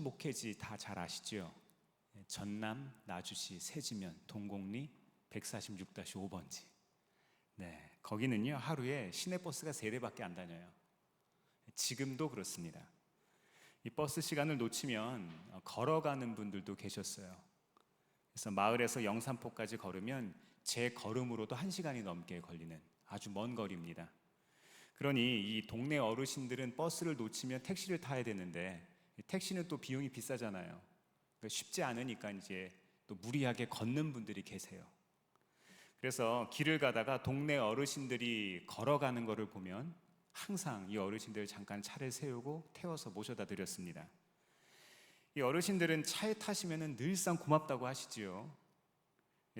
목회지 다 잘 아시죠? 전남, 나주시, 세지면, 동곡리 146-5번지. 네, 거기는요 하루에 시내버스가 3대밖에 안 다녀요. 지금도 그렇습니다. 이 버스 시간을 놓치면 걸어가는 분들도 계셨어요. 그래서 마을에서 영산포까지 걸으면 제 걸음으로도 1시간이 넘게 걸리는 아주 먼 거리입니다. 그러니 이 동네 어르신들은 버스를 놓치면 택시를 타야 되는데 택시는 또 비용이 비싸잖아요. 그러니까 쉽지 않으니까 이제 또 무리하게 걷는 분들이 계세요. 그래서 길을 가다가 동네 어르신들이 걸어가는 것을 보면 항상 이 어르신들 잠깐 차를 세우고 태워서 모셔다 드렸습니다. 이 어르신들은 차에 타시면 늘상 고맙다고 하시지요.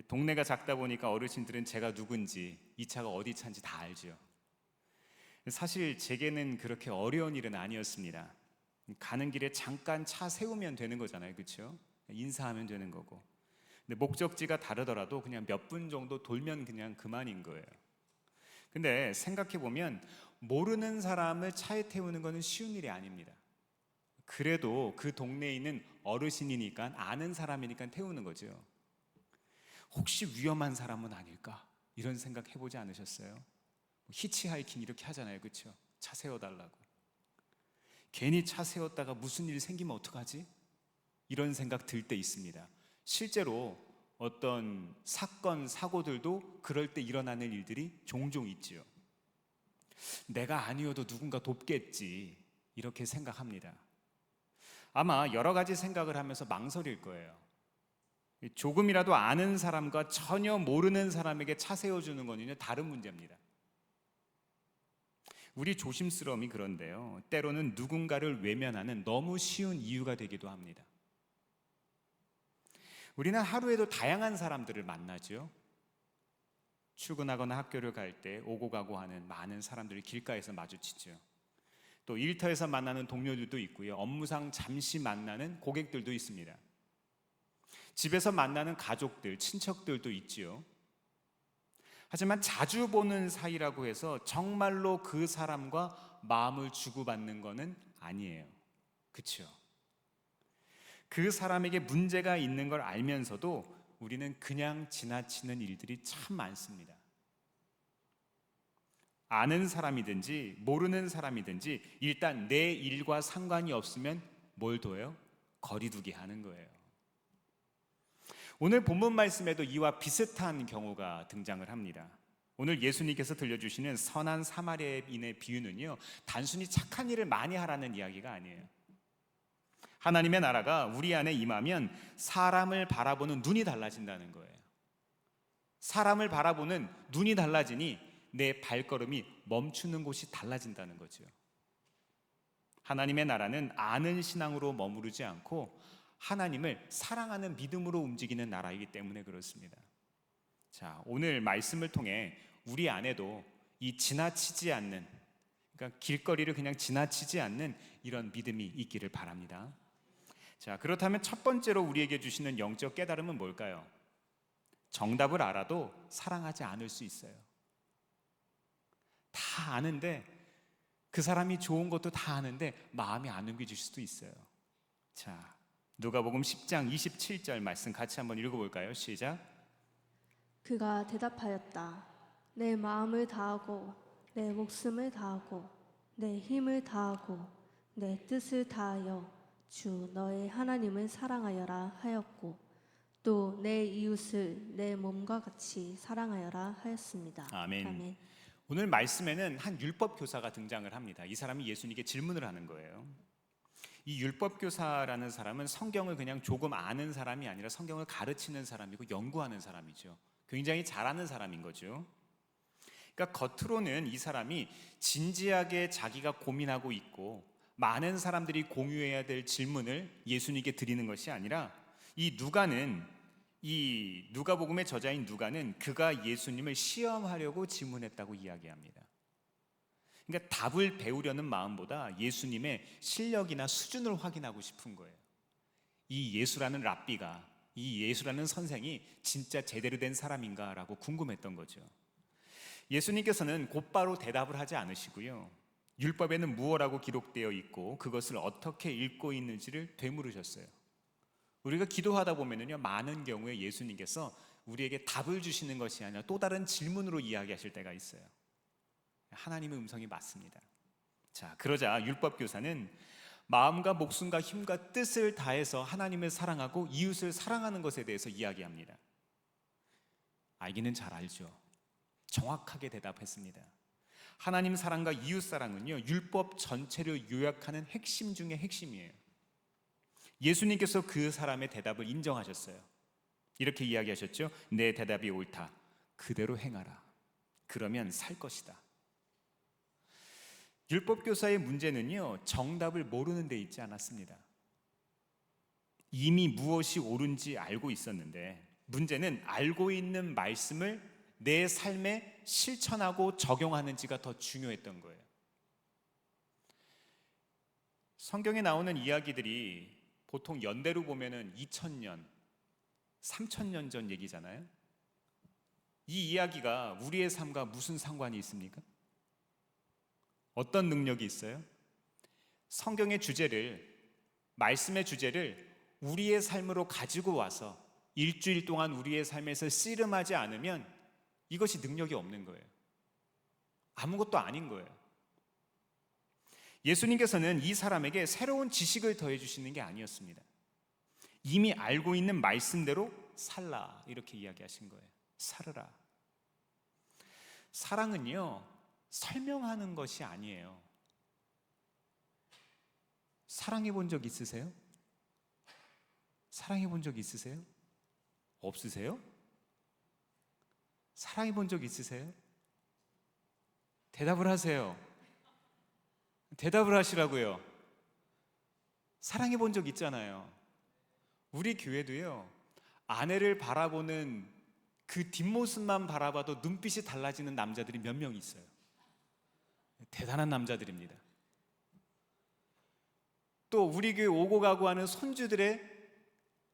동네가 작다 보니까 어르신들은 제가 누군지 이 차가 어디 차인지 다 알죠. 사실 제게는 그렇게 어려운 일은 아니었습니다. 가는 길에 잠깐 차 세우면 되는 거잖아요, 그렇죠? 인사하면 되는 거고. 근데 목적지가 다르더라도 그냥 몇 분 정도 돌면 그냥 그만인 거예요. 근데 생각해 보면 모르는 사람을 차에 태우는 것은 쉬운 일이 아닙니다. 그래도 그 동네에 있는 어르신이니까 아는 사람이니까 태우는 거죠. 혹시 위험한 사람은 아닐까? 이런 생각 해보지 않으셨어요? 히치하이킹 이렇게 하잖아요, 그렇죠? 차 세워달라고. 괜히 차 세웠다가 무슨 일 생기면 어떡하지? 이런 생각 들 때 있습니다. 실제로 어떤 사건, 사고들도 그럴 때 일어나는 일들이 종종 있지요. 내가 아니어도 누군가 돕겠지 이렇게 생각합니다. 아마 여러 가지 생각을 하면서 망설일 거예요. 조금이라도 아는 사람과 전혀 모르는 사람에게 차 세워주는 거는요 다른 문제입니다. 우리 조심스러움이 그런데요, 때로는 누군가를 외면하는 너무 쉬운 이유가 되기도 합니다. 우리는 하루에도 다양한 사람들을 만나죠. 출근하거나 학교를 갈 때 오고 가고 하는 많은 사람들이 길가에서 마주치죠. 또 일터에서 만나는 동료들도 있고요, 업무상 잠시 만나는 고객들도 있습니다. 집에서 만나는 가족들, 친척들도 있지요. 하지만 자주 보는 사이라고 해서 정말로 그 사람과 마음을 주고받는 것은 아니에요. 그렇죠? 그 사람에게 문제가 있는 걸 알면서도 우리는 그냥 지나치는 일들이 참 많습니다. 아는 사람이든지 모르는 사람이든지 일단 내 일과 상관이 없으면 뭘 둬요? 거리두기 하는 거예요. 오늘 본문 말씀에도 이와 비슷한 경우가 등장을 합니다. 오늘 예수님께서 들려주시는 선한 사마리아인의 비유는요, 단순히 착한 일을 많이 하라는 이야기가 아니에요. 하나님의 나라가 우리 안에 임하면 사람을 바라보는 눈이 달라진다는 거예요. 사람을 바라보는 눈이 달라지니 내 발걸음이 멈추는 곳이 달라진다는 거죠. 하나님의 나라는 아는 신앙으로 머무르지 않고 하나님을 사랑하는 믿음으로 움직이는 나라이기 때문에 그렇습니다. 자, 오늘 말씀을 통해 우리 안에도 이 지나치지 않는, 그러니까 길거리를 그냥 지나치지 않는 이런 믿음이 있기를 바랍니다. 자, 그렇다면 첫 번째로 우리에게 주시는 영적 깨달음은 뭘까요? 정답을 알아도 사랑하지 않을 수 있어요. 다 아는데, 그 사람이 좋은 것도 다 아는데 마음이 안 옮겨질 수도 있어요. 자, 누가복음 10장 27절 말씀 같이 한번 읽어볼까요? 시작. 그가 대답하였다. 내 마음을 다하고 내 목숨을 다하고 내 힘을 다하고 내 뜻을 다하여 주 너의 하나님을 사랑하여라 하였고 또 내 이웃을 내 몸과 같이 사랑하여라 하였습니다. 아멘. 아멘. 오늘 말씀에는 한 율법 교사가 등장을 합니다. 이 사람이 예수님께 질문을 하는 거예요. 이 율법 교사라는 사람은 성경을 그냥 조금 아는 사람이 아니라 성경을 가르치는 사람이고 연구하는 사람이죠. 굉장히 잘하는 사람인 거죠. 그러니까 겉으로는 이 사람이 진지하게 자기가 고민하고 있고 많은 사람들이 공유해야 될 질문을 예수님께 드리는 것이 아니라 이 누가복음의 저자인 누가는 그가 예수님을 시험하려고 질문했다고 이야기합니다. 그러니까 답을 배우려는 마음보다 예수님의 실력이나 수준을 확인하고 싶은 거예요. 이 예수라는 랍비가, 이 예수라는 선생이 진짜 제대로 된 사람인가라고 궁금했던 거죠. 예수님께서는 곧바로 대답을 하지 않으시고요, 율법에는 무엇라고 기록되어 있고 그것을 어떻게 읽고 있는지를 되물으셨어요. 우리가 기도하다 보면은요, 많은 경우에 예수님께서 우리에게 답을 주시는 것이 아니라 또 다른 질문으로 이야기하실 때가 있어요. 하나님의 음성이 맞습니다. 자, 그러자 율법 교사는 마음과 목숨과 힘과 뜻을 다해서 하나님을 사랑하고 이웃을 사랑하는 것에 대해서 이야기합니다. 알기는 잘 알죠. 정확하게 대답했습니다. 하나님 사랑과 이웃 사랑은요, 율법 전체를 요약하는 핵심 중의 핵심이에요. 예수님께서 그 사람의 대답을 인정하셨어요. 이렇게 이야기하셨죠. 내 대답이 옳다. 그대로 행하라. 그러면 살 것이다. 율법 교사의 문제는요, 정답을 모르는 데 있지 않았습니다. 이미 무엇이 옳은지 알고 있었는데, 문제는 알고 있는 말씀을 내 삶에 실천하고 적용하는지가 더 중요했던 거예요. 성경에 나오는 이야기들이 보통 연대로 보면은 2000년, 3000년 전 얘기잖아요. 이 이야기가 우리의 삶과 무슨 상관이 있습니까? 어떤 능력이 있어요? 성경의 주제를, 말씀의 주제를 우리의 삶으로 가지고 와서 일주일 동안 우리의 삶에서 씨름하지 않으면 이것이 능력이 없는 거예요. 아무것도 아닌 거예요. 예수님께서는 이 사람에게 새로운 지식을 더해 주시는 게 아니었습니다. 이미 알고 있는 말씀대로 살라, 이렇게 이야기하신 거예요. 살으라. 사랑은요, 설명하는 것이 아니에요. 사랑해 본 적 있으세요? 사랑해 본 적 있으세요? 없으세요? 사랑해 본 적 있으세요? 대답을 하세요. 대답을 하시라고요. 사랑해 본 적 있잖아요. 우리 교회도요, 아내를 바라보는 그 뒷모습만 바라봐도 눈빛이 달라지는 남자들이 몇 명 있어요. 대단한 남자들입니다. 또 우리 교회 오고 가고 하는 손주들의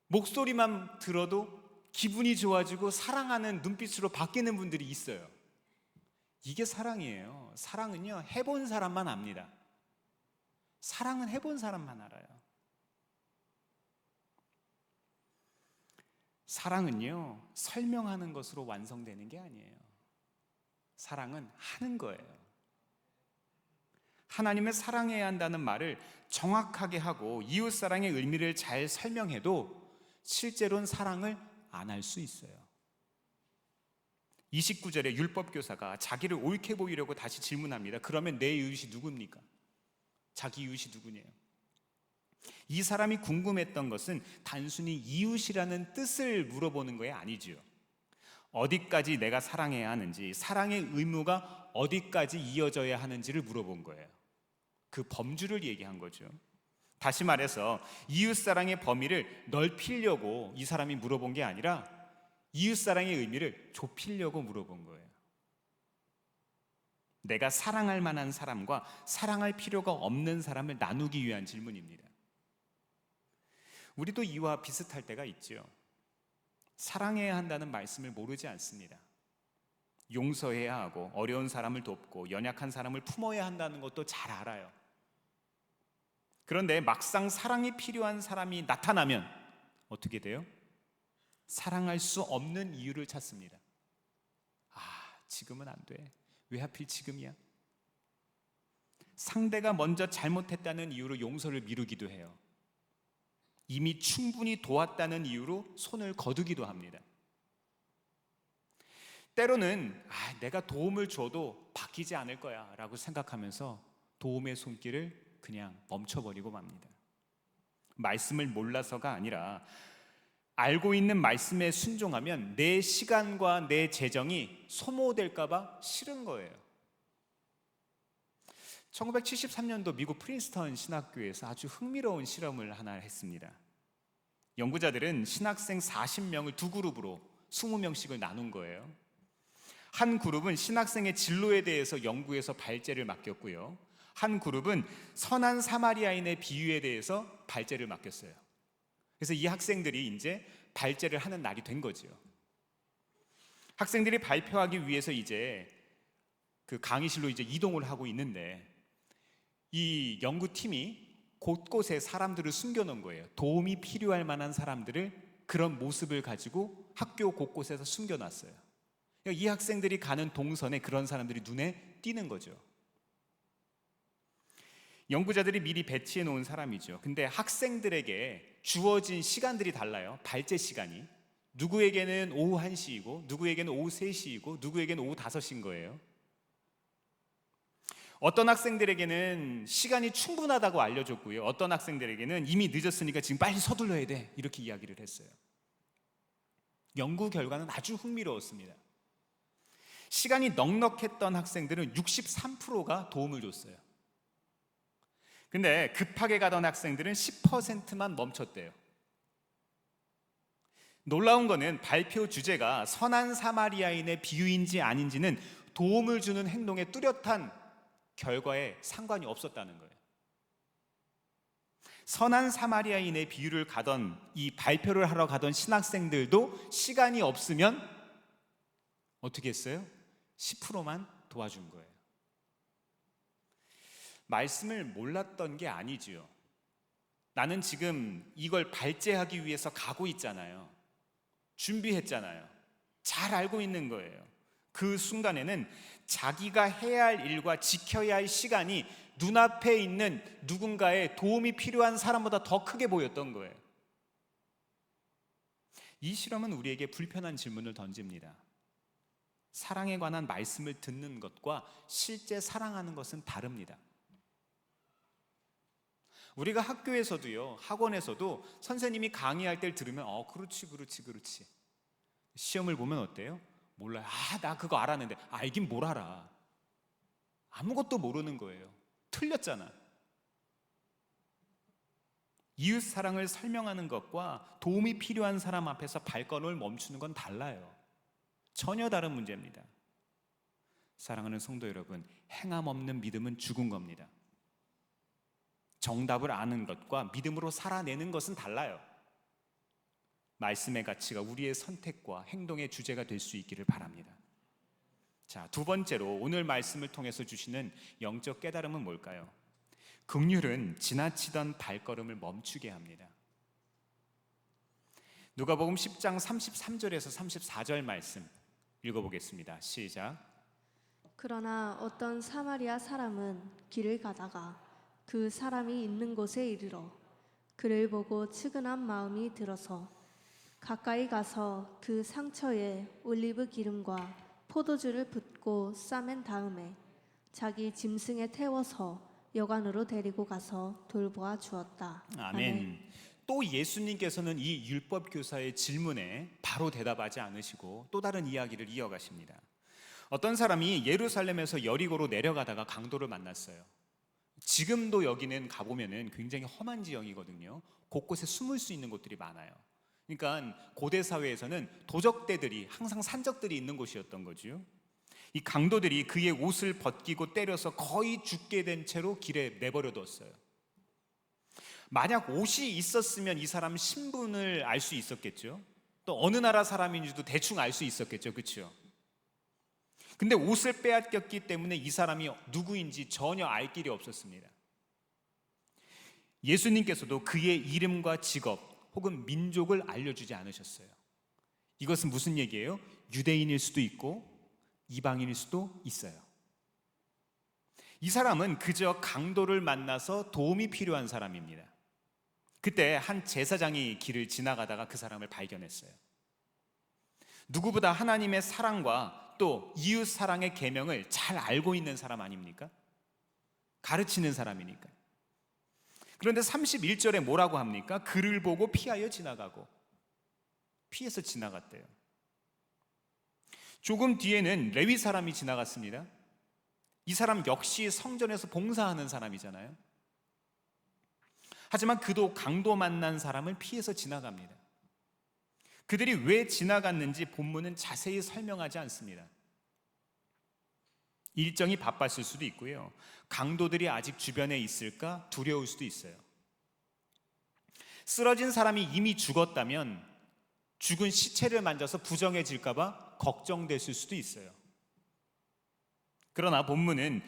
목소리만 들어도 기분이 좋아지고 사랑하는 눈빛으로 바뀌는 분들이 있어요. 이게 사랑이에요. 사랑은요, 해본 사람만 압니다. 사랑은 해본 사람만 알아요. 사랑은요, 설명하는 것으로 완성되는 게 아니에요. 사랑은 하는 거예요. 하나님을 사랑해야 한다는 말을 정확하게 하고 이웃사랑의 의미를 잘 설명해도 실제로는 사랑을 안 할 수 있어요. 29절에 율법교사가 자기를 옳게 보이려고 다시 질문합니다. 그러면 내 이웃이 누굽니까? 자기 이웃이 누구냐요? 이 사람이 궁금했던 것은 단순히 이웃이라는 뜻을 물어보는 거에 아니지요. 어디까지 내가 사랑해야 하는지, 사랑의 의무가 어디까지 이어져야 하는지를 물어본 거예요. 그 범주를 얘기한 거죠. 다시 말해서 이웃사랑의 범위를 넓히려고 이 사람이 물어본 게 아니라 이웃사랑의 의미를 좁히려고 물어본 거예요. 내가 사랑할 만한 사람과 사랑할 필요가 없는 사람을 나누기 위한 질문입니다. 우리도 이와 비슷할 때가 있죠. 사랑해야 한다는 말씀을 모르지 않습니다. 용서해야 하고 어려운 사람을 돕고 연약한 사람을 품어야 한다는 것도 잘 알아요. 그런데 막상 사랑이 필요한 사람이 나타나면 어떻게 돼요? 사랑할 수 없는 이유를 찾습니다. 아, 지금은 안 돼. 왜 하필 지금이야? 상대가 먼저 잘못했다는 이유로 용서를 미루기도 해요. 이미 충분히 도왔다는 이유로 손을 거두기도 합니다. 때로는 내가 도움을 줘도 바뀌지 않을 거야 라고 생각하면서 도움의 손길을 그냥 멈춰버리고 맙니다. 말씀을 몰라서가 아니라 알고 있는 말씀에 순종하면 내 시간과 내 재정이 소모될까 봐 싫은 거예요. 1973년도 미국 프린스턴 신학교에서 아주 흥미로운 실험을 하나 했습니다. 연구자들은 신학생 40명을 두 그룹으로 20명씩을 나눈 거예요. 한 그룹은 신학생의 진로에 대해서 연구해서 발제를 맡겼고요. 한 그룹은 선한 사마리아인의 비유에 대해서 발제를 맡겼어요. 그래서 이 학생들이 이제 발제를 하는 날이 된 거죠. 학생들이 발표하기 위해서 이제 그 강의실로 이제 이동을 하고 있는데 이 연구팀이 곳곳에 사람들을 숨겨놓은 거예요. 도움이 필요할 만한 사람들을 그런 모습을 가지고 학교 곳곳에서 숨겨놨어요. 그러니까 이 학생들이 가는 동선에 그런 사람들이 눈에 띄는 거죠. 연구자들이 미리 배치해 놓은 사람이죠. 근데 학생들에게 주어진 시간들이 달라요. 발제 시간이. 누구에게는 오후 1시이고 누구에게는 오후 3시이고 누구에게는 오후 5시인 거예요. 어떤 학생들에게는 시간이 충분하다고 알려줬고요. 어떤 학생들에게는 이미 늦었으니까 지금 빨리 서둘러야 돼. 이렇게 이야기를 했어요. 연구 결과는 아주 흥미로웠습니다. 시간이 넉넉했던 학생들은 63%가 도움을 줬어요. 근데 급하게 가던 학생들은 10%만 멈췄대요. 놀라운 거는 발표 주제가 선한 사마리아인의 비유인지 아닌지는 도움을 주는 행동에 뚜렷한 결과에 상관이 없었다는 거예요. 선한 사마리아인의 비유를 가던 이 발표를 하러 가던 신학생들도 시간이 없으면 어떻게 했어요? 10%만 도와준 거예요. 말씀을 몰랐던 게 아니지요. 나는 지금 이걸 발제하기 위해서 가고 있잖아요. 준비했잖아요. 잘 알고 있는 거예요. 그 순간에는 자기가 해야 할 일과 지켜야 할 시간이 눈앞에 있는 누군가의 도움이 필요한 사람보다 더 크게 보였던 거예요. 이 실험은 우리에게 불편한 질문을 던집니다. 사랑에 관한 말씀을 듣는 것과 실제 사랑하는 것은 다릅니다. 우리가 학교에서도요, 학원에서도 선생님이 강의할 때를 들으면 그렇지. 시험을 보면 어때요? 몰라요. 나 그거 알았는데. 알긴 뭘 알아. 아무것도 모르는 거예요. 틀렸잖아. 이웃 사랑을 설명하는 것과 도움이 필요한 사람 앞에서 발걸음을 멈추는 건 달라요. 전혀 다른 문제입니다. 사랑하는 성도 여러분, 행함 없는 믿음은 죽은 겁니다. 정답을 아는 것과 믿음으로 살아내는 것은 달라요. 말씀의 가치가 우리의 선택과 행동의 주제가 될 수 있기를 바랍니다. 자, 두 번째로 오늘 말씀을 통해서 주시는 영적 깨달음은 뭘까요? 긍휼은 지나치던 발걸음을 멈추게 합니다. 누가복음 10장 33절에서 34절 말씀 읽어보겠습니다. 시작. 그러나 어떤 사마리아 사람은 길을 가다가 그 사람이 있는 곳에 이르러 그를 보고 측은한 마음이 들어서 가까이 가서 그 상처에 올리브 기름과 포도주를 붓고 싸맨 다음에 자기 짐승에 태워서 여관으로 데리고 가서 돌보아 주었다. 아멘. 또 예수님께서는 이 율법 교사의 질문에 바로 대답하지 않으시고 또 다른 이야기를 이어가십니다. 어떤 사람이 예루살렘에서 여리고로 내려가다가 강도를 만났어요. 지금도 여기는 가보면은 굉장히 험한 지형이거든요. 곳곳에 숨을 수 있는 곳들이 많아요. 그러니까 고대 사회에서는 도적대들이 항상 산적들이 있는 곳이었던 거죠. 이 강도들이 그의 옷을 벗기고 때려서 거의 죽게 된 채로 길에 내버려 뒀어요. 만약 옷이 있었으면 이 사람 신분을 알 수 있었겠죠. 또 어느 나라 사람인지도 대충 알 수 있었겠죠. 그렇죠? 근데 옷을 빼앗겼기 때문에 이 사람이 누구인지 전혀 알 길이 없었습니다. 예수님께서도 그의 이름과 직업 혹은 민족을 알려주지 않으셨어요. 이것은 무슨 얘기예요? 유대인일 수도 있고 이방인일 수도 있어요. 이 사람은 그저 강도를 만나서 도움이 필요한 사람입니다. 그때 한 제사장이 길을 지나가다가 그 사람을 발견했어요. 누구보다 하나님의 사랑과 또 이웃 사랑의 계명을 잘 알고 있는 사람 아닙니까? 가르치는 사람이니까. 그런데 31절에 뭐라고 합니까? 그를 보고 피하여 지나가고, 피해서 지나갔대요. 조금 뒤에는 레위 사람이 지나갔습니다. 이 사람 역시 성전에서 봉사하는 사람이잖아요. 하지만 그도 강도 만난 사람을 피해서 지나갑니다. 그들이 왜 지나갔는지 본문은 자세히 설명하지 않습니다. 일정이 바빴을 수도 있고요. 강도들이 아직 주변에 있을까 두려울 수도 있어요. 쓰러진 사람이 이미 죽었다면 죽은 시체를 만져서 부정해질까 봐 걱정됐을 수도 있어요. 그러나 본문은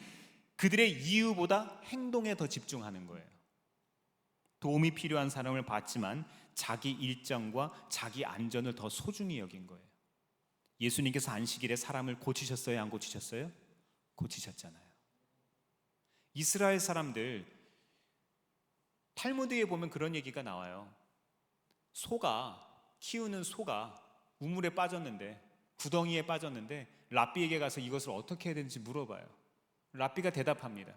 그들의 이유보다 행동에 더 집중하는 거예요. 도움이 필요한 사람을 봤지만 자기 일정과 자기 안전을 더 소중히 여긴 거예요. 예수님께서 안식일에 사람을 고치셨어요? 안 고치셨어요? 고치셨잖아요. 이스라엘 사람들, 탈무드에 보면 그런 얘기가 나와요. 키우는 소가 우물에 빠졌는데, 구덩이에 빠졌는데 랍비에게 가서 이것을 어떻게 해야 되는지 물어봐요. 랍비가 대답합니다.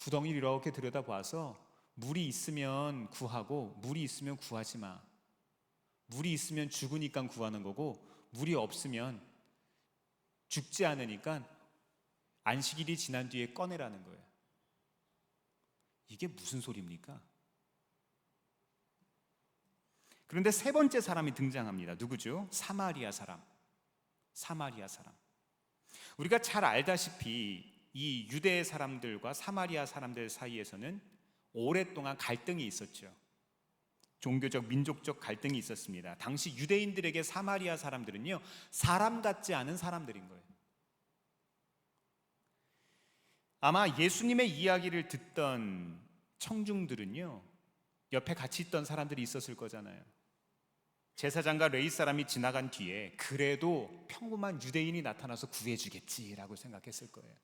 구덩이를 이렇게 들여다봐서 물이 있으면 구하고 물이 있으면 구하지 마. 물이 있으면 죽으니까 구하는 거고 물이 없으면 죽지 않으니까 안식일이 지난 뒤에 꺼내라는 거예요. 이게 무슨 소리입니까? 그런데 세 번째 사람이 등장합니다. 누구죠? 사마리아 사람. 사마리아 사람. 우리가 잘 알다시피 이 유대 사람들과 사마리아 사람들 사이에서는 오랫동안 갈등이 있었죠. 종교적, 민족적 갈등이 있었습니다. 당시 유대인들에게 사마리아 사람들은요, 사람 같지 않은 사람들인 거예요. 아마 예수님의 이야기를 듣던 청중들은요, 옆에 같이 있던 사람들이 있었을 거잖아요. 제사장과 레위 사람이 지나간 뒤에 그래도 평범한 유대인이 나타나서 구해주겠지라고 생각했을 거예요.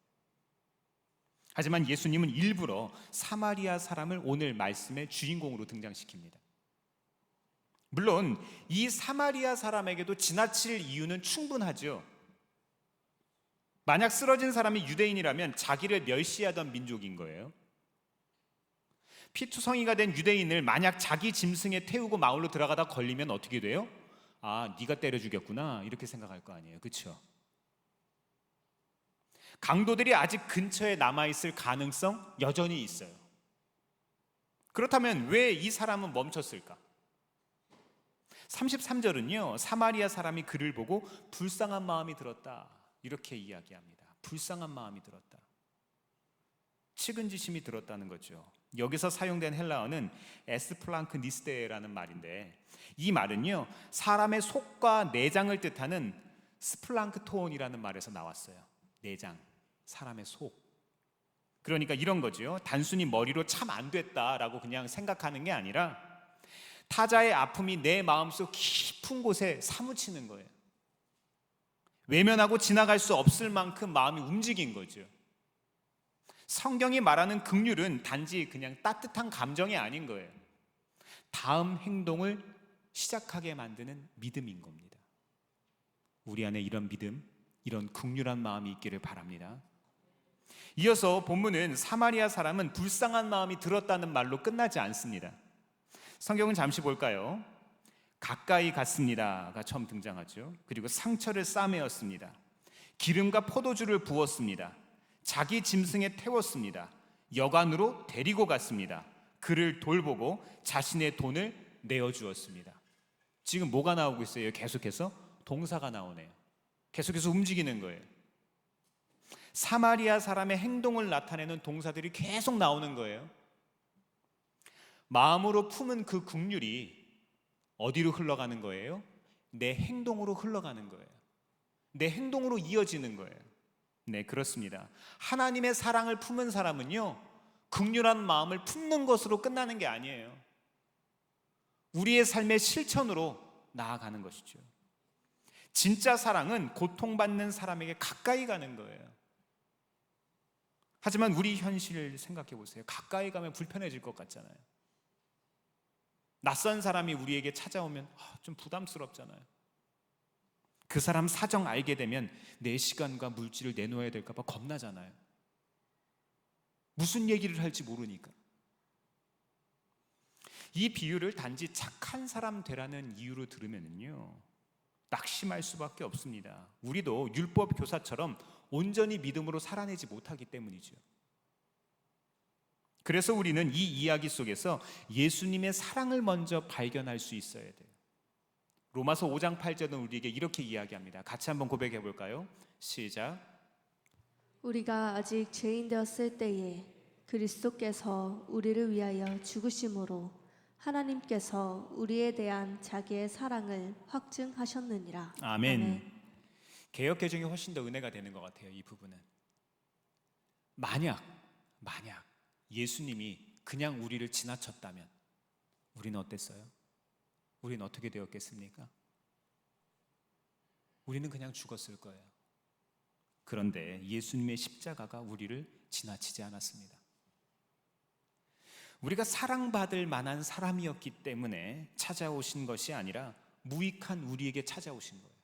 하지만 예수님은 일부러 사마리아 사람을 오늘 말씀의 주인공으로 등장시킵니다. 물론 이 사마리아 사람에게도 지나칠 이유는 충분하죠. 만약 쓰러진 사람이 유대인이라면 자기를 멸시하던 민족인 거예요. 피투성이가 된 유대인을 만약 자기 짐승에 태우고 마을로 들어가다 걸리면 어떻게 돼요? 아, 네가 때려 죽였구나 이렇게 생각할 거 아니에요. 그렇죠? 강도들이 아직 근처에 남아있을 가능성 여전히 있어요. 그렇다면 왜 이 사람은 멈췄을까? 33절은요, 사마리아 사람이 그를 보고 불쌍한 마음이 들었다 이렇게 이야기합니다. 불쌍한 마음이 들었다. 측은지심이 들었다는 거죠. 여기서 사용된 헬라어는 에스플랑크니스테라는 말인데, 이 말은요, 사람의 속과 내장을 뜻하는 스플랑크톤이라는 말에서 나왔어요. 내장, 사람의 속. 그러니까 이런 거죠. 단순히 머리로 참 안 됐다라고 그냥 생각하는 게 아니라 타자의 아픔이 내 마음속 깊은 곳에 사무치는 거예요. 외면하고 지나갈 수 없을 만큼 마음이 움직인 거죠. 성경이 말하는 긍휼은 단지 그냥 따뜻한 감정이 아닌 거예요. 다음 행동을 시작하게 만드는 믿음인 겁니다. 우리 안에 이런 믿음, 이런 긍휼한 마음이 있기를 바랍니다. 이어서 본문은 사마리아 사람은 불쌍한 마음이 들었다는 말로 끝나지 않습니다. 성경은 잠시 볼까요? 가까이 갔습니다가 처음 등장하죠. 그리고 상처를 싸매었습니다. 기름과 포도주를 부었습니다. 자기 짐승에 태웠습니다. 여관으로 데리고 갔습니다. 그를 돌보고 자신의 돈을 내어주었습니다. 지금 뭐가 나오고 있어요? 계속해서 동사가 나오네요. 계속해서 움직이는 거예요. 사마리아 사람의 행동을 나타내는 동사들이 계속 나오는 거예요. 마음으로 품은 그 긍휼이 어디로 흘러가는 거예요? 내 행동으로 흘러가는 거예요. 내 행동으로 이어지는 거예요. 네, 그렇습니다. 하나님의 사랑을 품은 사람은요, 긍휼한 마음을 품는 것으로 끝나는 게 아니에요. 우리의 삶의 실천으로 나아가는 것이죠. 진짜 사랑은 고통받는 사람에게 가까이 가는 거예요. 하지만 우리 현실을 생각해 보세요. 가까이 가면 불편해질 것 같잖아요. 낯선 사람이 우리에게 찾아오면 좀 부담스럽잖아요. 그 사람 사정 알게 되면 내 시간과 물질을 내놓아야 될까 봐 겁나잖아요. 무슨 얘기를 할지 모르니까. 이 비유를 단지 착한 사람 되라는 이유로 들으면요, 낙심할 수밖에 없습니다. 우리도 율법 교사처럼 온전히 믿음으로 살아내지 못하기 때문이죠. 그래서 우리는 이 이야기 속에서 예수님의 사랑을 먼저 발견할 수 있어야 돼요. 로마서 5장 8절은 우리에게 이렇게 이야기합니다. 같이 한번 고백해 볼까요? 시작. 우리가 아직 죄인 되었을 때에 그리스도께서 우리를 위하여 죽으심으로 하나님께서 우리에 대한 자기의 사랑을 확증하셨느니라. 아멘. 개역 개정이 훨씬 더 은혜가 되는 것 같아요. 이 부분은 만약 예수님이 그냥 우리를 지나쳤다면 우리는 어땠어요? 우리는 어떻게 되었겠습니까? 우리는 그냥 죽었을 거예요. 그런데 예수님의 십자가가 우리를 지나치지 않았습니다. 우리가 사랑받을 만한 사람이었기 때문에 찾아오신 것이 아니라 무익한 우리에게 찾아오신 거예요.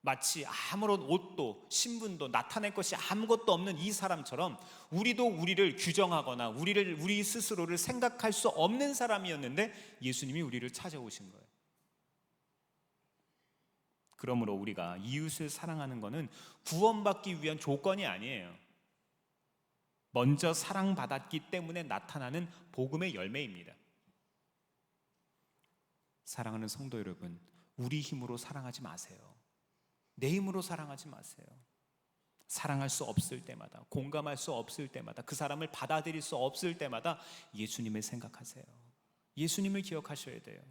마치 아무런 옷도 신분도 나타낼 것이 아무것도 없는 이 사람처럼 우리도 우리를 규정하거나 우리 스스로를 생각할 수 없는 사람이었는데 예수님이 우리를 찾아오신 거예요. 그러므로 우리가 이웃을 사랑하는 것은 구원받기 위한 조건이 아니에요. 먼저 사랑받았기 때문에 나타나는 복음의 열매입니다. 사랑하는 성도 여러분, 우리 힘으로 사랑하지 마세요. 내 힘으로 사랑하지 마세요. 사랑할 수 없을 때마다, 공감할 수 없을 때마다, 그 사람을 받아들일 수 없을 때마다 예수님을 생각하세요. 예수님을 기억하셔야 돼요.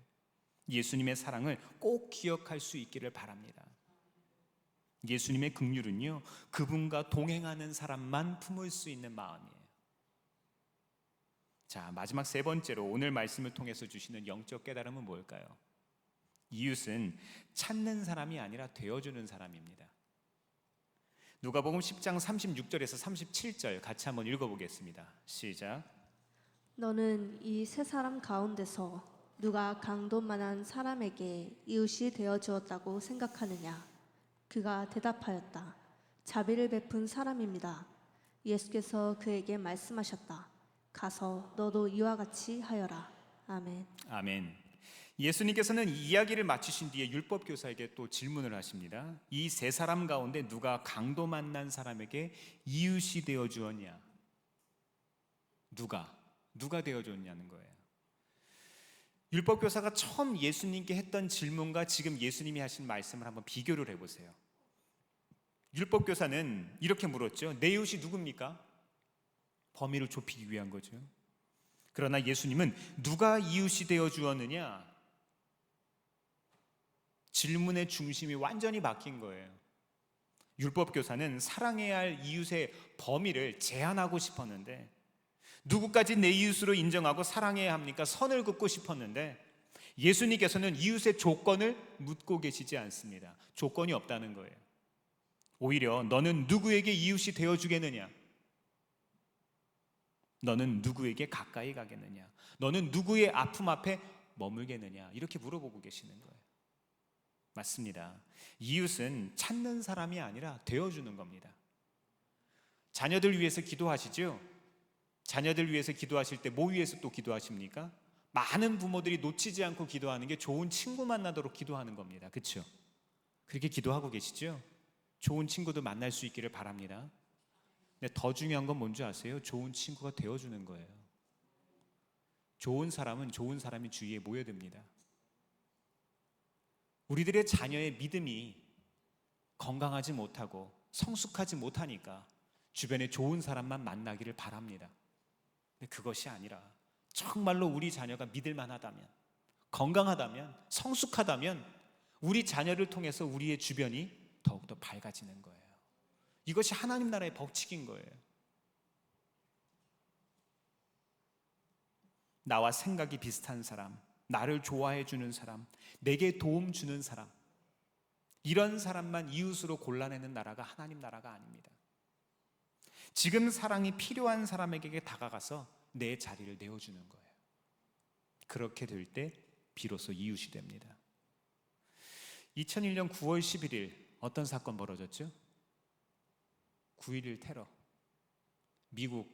예수님의 사랑을 꼭 기억할 수 있기를 바랍니다. 예수님의 긍휼은요, 그분과 동행하는 사람만 품을 수 있는 마음이에요. 자, 마지막 세 번째로 오늘 말씀을 통해서 주시는 영적 깨달음은 뭘까요? 이웃은 찾는 사람이 아니라 되어주는 사람입니다. 누가복음 10장 36절에서 37절 같이 한번 읽어보겠습니다. 시작. 너는 이 세 사람 가운데서 누가 강도만한 사람에게 이웃이 되어 주었다고 생각하느냐? 그가 대답하였다. 자비를 베푼 사람입니다. 예수께서 그에게 말씀하셨다. 가서 너도 이와 같이 하여라. 아멘. 아멘. 예수님께서는 이 이야기를 마치신 뒤에 율법 교사에게 또 질문을 하십니다. 이 세 사람 가운데 누가 강도 만난 사람에게 이웃이 되어 주었냐? 누가 되어 줬냐는 거예요. 율법 교사가 처음 예수님께 했던 질문과 지금 예수님이 하신 말씀을 한번 비교를 해보세요. 율법 교사는 이렇게 물었죠. 내 이웃이 누굽니까? 범위를 좁히기 위한 거죠. 그러나 예수님은 누가 이웃이 되어 주었느냐? 질문의 중심이 완전히 바뀐 거예요. 율법 교사는 사랑해야 할 이웃의 범위를 제한하고 싶었는데, 누구까지 내 이웃으로 인정하고 사랑해야 합니까? 선을 긋고 싶었는데, 예수님께서는 이웃의 조건을 묻고 계시지 않습니다. 조건이 없다는 거예요. 오히려 너는 누구에게 이웃이 되어주겠느냐? 너는 누구에게 가까이 가겠느냐? 너는 누구의 아픔 앞에 머물겠느냐? 이렇게 물어보고 계시는 거예요. 맞습니다. 이웃은 찾는 사람이 아니라 되어주는 겁니다. 자녀들 위해서 기도하시죠? 자녀들 위해서 기도하실 때 뭐 위해서 또 기도하십니까? 많은 부모들이 놓치지 않고 기도하는 게 좋은 친구 만나도록 기도하는 겁니다. 그렇죠? 그렇게 기도하고 계시죠? 좋은 친구도 만날 수 있기를 바랍니다. 근데 더 중요한 건 뭔지 아세요? 좋은 친구가 되어주는 거예요. 좋은 사람은 좋은 사람이 주위에 모여듭니다. 우리들의 자녀의 믿음이 건강하지 못하고 성숙하지 못하니까 주변에 좋은 사람만 만나기를 바랍니다. 근데 그것이 아니라 정말로 우리 자녀가 믿을만하다면, 건강하다면, 성숙하다면 우리 자녀를 통해서 우리의 주변이 더욱더 밝아지는 거예요. 이것이 하나님 나라의 법칙인 거예요. 나와 생각이 비슷한 사람, 나를 좋아해 주는 사람, 내게 도움 주는 사람, 이런 사람만 이웃으로 골라내는 나라가 하나님 나라가 아닙니다. 지금 사랑이 필요한 사람에게 다가가서 내 자리를 내어주는 거예요. 그렇게 될 때 비로소 이웃이 됩니다. 2001년 9월 11일 어떤 사건 벌어졌죠? 9.11 테러. 미국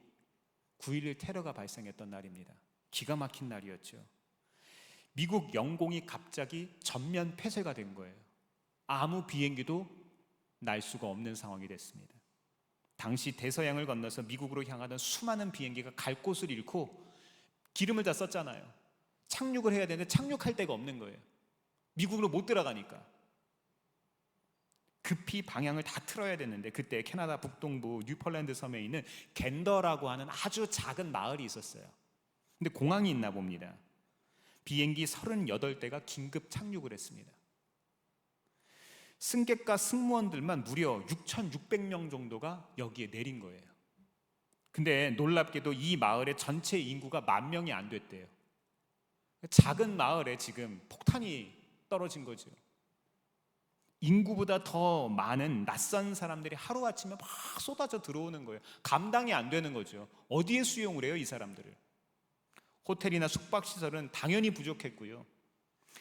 9.11 테러가 발생했던 날입니다. 기가 막힌 날이었죠. 미국 영공이 갑자기 전면 폐쇄가 된 거예요. 아무 비행기도 날 수가 없는 상황이 됐습니다. 당시 대서양을 건너서 미국으로 향하던 수많은 비행기가 갈 곳을 잃고 기름을 다 썼잖아요. 착륙을 해야 되는데 착륙할 데가 없는 거예요. 미국으로 못 들어가니까. 급히 방향을 다 틀어야 되는데 그때 캐나다 북동부 뉴폴랜드 섬에 있는 겐더라고 하는 아주 작은 마을이 있었어요. 근데 공항이 있나 봅니다. 비행기 38대가 긴급 착륙을 했습니다. 승객과 승무원들만 무려 6,600명 정도가 여기에 내린 거예요. 근데 놀랍게도 이 마을의 전체 인구가 10,000명이 안 됐대요. 작은 마을에 지금 폭탄이 떨어진 거죠. 인구보다 더 많은 낯선 사람들이 하루아침에 막 쏟아져 들어오는 거예요. 감당이 안 되는 거죠. 어디에 수용을 해요, 이 사람들을? 호텔이나 숙박시설은 당연히 부족했고요.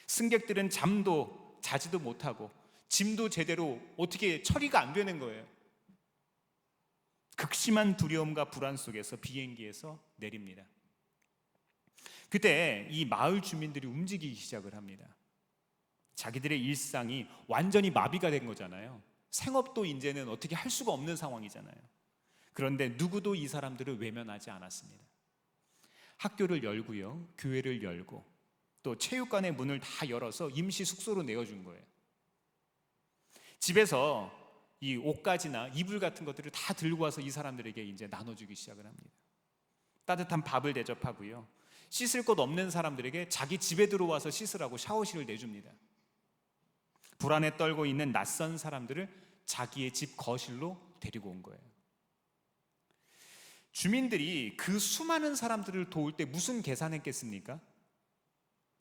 승객들은 잠도 자지도 못하고 짐도 제대로 어떻게 처리가 안 되는 거예요. 극심한 두려움과 불안 속에서 비행기에서 내립니다. 그때 이 마을 주민들이 움직이기 시작을 합니다. 자기들의 일상이 완전히 마비가 된 거잖아요. 생업도 이제는 어떻게 할 수가 없는 상황이잖아요. 그런데 누구도 이 사람들을 외면하지 않았습니다. 학교를 열고요, 교회를 열고 또 체육관의 문을 다 열어서 임시 숙소로 내어준 거예요. 집에서 이 옷가지나 이불 같은 것들을 다 들고 와서 이 사람들에게 이제 나눠주기 시작을 합니다. 따뜻한 밥을 대접하고요, 씻을 곳 없는 사람들에게 자기 집에 들어와서 씻으라고 샤워실을 내줍니다. 불안에 떨고 있는 낯선 사람들을 자기의 집 거실로 데리고 온 거예요. 주민들이 그 수많은 사람들을 도울 때 무슨 계산했겠습니까?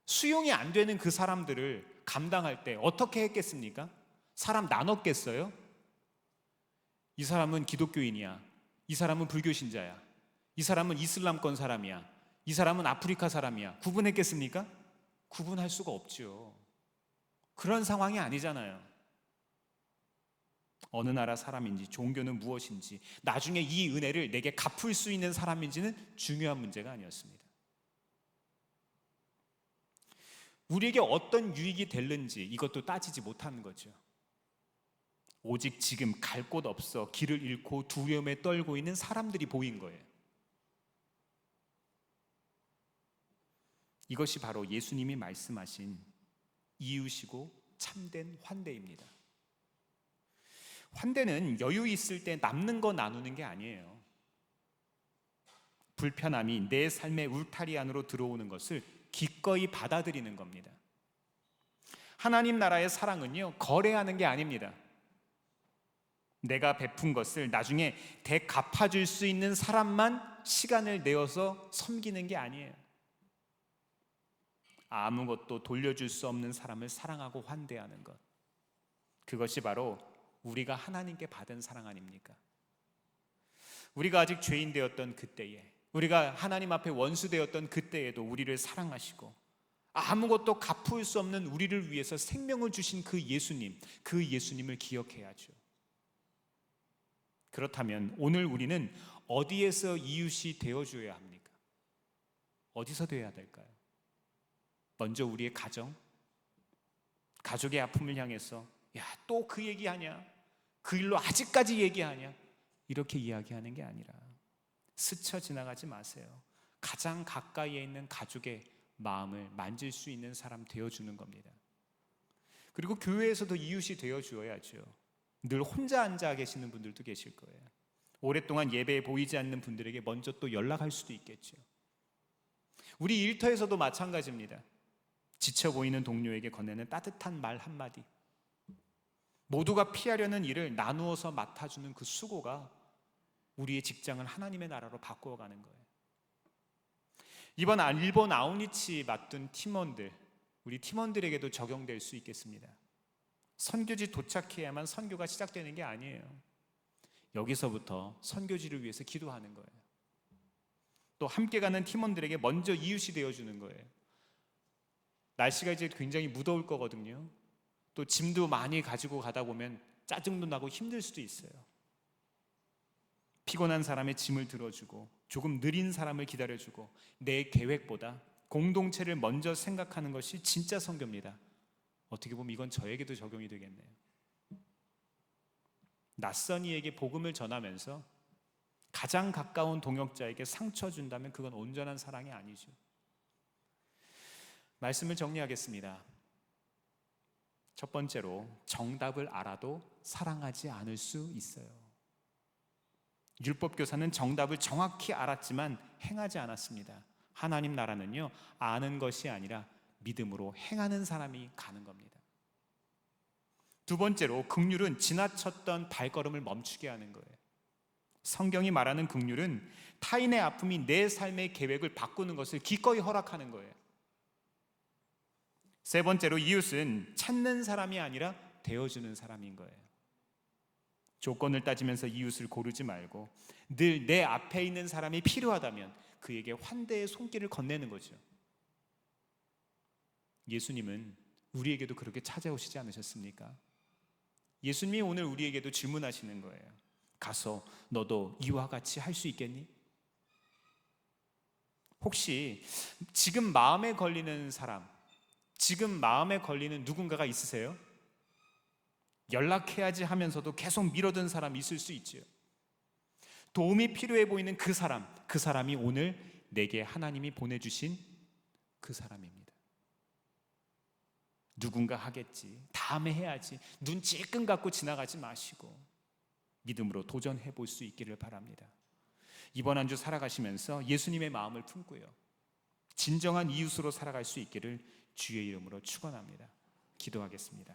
수용이 안 되는 그 사람들을 감당할 때 어떻게 했겠습니까? 사람 나눴겠어요? 이 사람은 기독교인이야, 이 사람은 불교 신자야, 이 사람은 이슬람권 사람이야, 이 사람은 아프리카 사람이야, 구분했겠습니까? 구분할 수가 없죠. 그런 상황이 아니잖아요. 어느 나라 사람인지, 종교는 무엇인지, 나중에 이 은혜를 내게 갚을 수 있는 사람인지는 중요한 문제가 아니었습니다. 우리에게 어떤 유익이 될는지 이것도 따지지 못하는 거죠. 오직 지금 갈 곳 없어 길을 잃고 두려움에 떨고 있는 사람들이 보인 거예요. 이것이 바로 예수님이 말씀하신 이웃이고 참된 환대입니다. 환대는 여유 있을 때 남는 거 나누는 게 아니에요. 불편함이 내 삶의 울타리 안으로 들어오는 것을 기꺼이 받아들이는 겁니다. 하나님 나라의 사랑은요, 거래하는 게 아닙니다. 내가 베푼 것을 나중에 되갚아줄 수 있는 사람만 시간을 내어서 섬기는 게 아니에요. 아무것도 돌려줄 수 없는 사람을 사랑하고 환대하는 것, 그것이 바로 우리가 하나님께 받은 사랑 아닙니까? 우리가 아직 죄인 되었던 그때에, 우리가 하나님 앞에 원수 되었던 그때에도 우리를 사랑하시고 아무것도 갚을 수 없는 우리를 위해서 생명을 주신 그 예수님을 기억해야죠. 그렇다면 오늘 우리는 어디에서 이웃이 되어줘야 합니까? 어디서 되어야 될까요? 먼저 우리의 가족의 아픔을 향해서 야, 또 그 얘기하냐? 그 일로 아직까지 얘기하냐? 이렇게 이야기하는 게 아니라 스쳐 지나가지 마세요. 가장 가까이에 있는 가족의 마음을 만질 수 있는 사람 되어주는 겁니다. 그리고 교회에서도 이웃이 되어주어야죠. 늘 혼자 앉아 계시는 분들도 계실 거예요. 오랫동안 예배에 보이지 않는 분들에게 먼저 또 연락할 수도 있겠죠. 우리 일터에서도 마찬가지입니다. 지쳐 보이는 동료에게 건네는 따뜻한 말 한마디, 모두가 피하려는 일을 나누어서 맡아주는 그 수고가 우리의 직장을 하나님의 나라로 바꾸어가는 거예요. 이번 일본 아우니치 맡은 팀원들, 우리 팀원들에게도 적용될 수 있겠습니다. 선교지 도착해야만 선교가 시작되는 게 아니에요. 여기서부터 선교지를 위해서 기도하는 거예요. 또 함께 가는 팀원들에게 먼저 이웃이 되어주는 거예요. 날씨가 이제 굉장히 무더울 거거든요. 또 짐도 많이 가지고 가다 보면 짜증도 나고 힘들 수도 있어요. 피곤한 사람의 짐을 들어주고 조금 느린 사람을 기다려주고 내 계획보다 공동체를 먼저 생각하는 것이 진짜 선교입니다. 어떻게 보면 이건 저에게도 적용이 되겠네요. 낯선 이에게 복음을 전하면서 가장 가까운 동역자에게 상처 준다면 그건 온전한 사랑이 아니죠. 말씀을 정리하겠습니다. 첫 번째로, 정답을 알아도 사랑하지 않을 수 있어요. 율법교사는 정답을 정확히 알았지만 행하지 않았습니다. 하나님 나라는요, 아는 것이 아니라 믿음으로 행하는 사람이 가는 겁니다. 두 번째로, 긍휼은 지나쳤던 발걸음을 멈추게 하는 거예요. 성경이 말하는 긍휼은 타인의 아픔이 내 삶의 계획을 바꾸는 것을 기꺼이 허락하는 거예요. 세 번째로, 이웃은 찾는 사람이 아니라 되어주는 사람인 거예요. 조건을 따지면서 이웃을 고르지 말고 늘 내 앞에 있는 사람이 필요하다면 그에게 환대의 손길을 건네는 거죠. 예수님은 우리에게도 그렇게 찾아오시지 않으셨습니까? 예수님이 오늘 우리에게도 질문하시는 거예요. 가서 너도 이와 같이 할 수 있겠니? 혹시 지금 마음에 걸리는 사람, 지금 마음에 걸리는 누군가가 있으세요? 연락해야지 하면서도 계속 미뤄둔 사람이 있을 수 있지요. 도움이 필요해 보이는 그 사람이 오늘 내게 하나님이 보내주신 그 사람입니다. 누군가 하겠지, 다음에 해야지, 눈 찔끔 감고 지나가지 마시고 믿음으로 도전해 볼 수 있기를 바랍니다. 이번 한 주 살아가시면서 예수님의 마음을 품고요, 진정한 이웃으로 살아갈 수 있기를 주의 이름으로 축원합니다. 기도하겠습니다.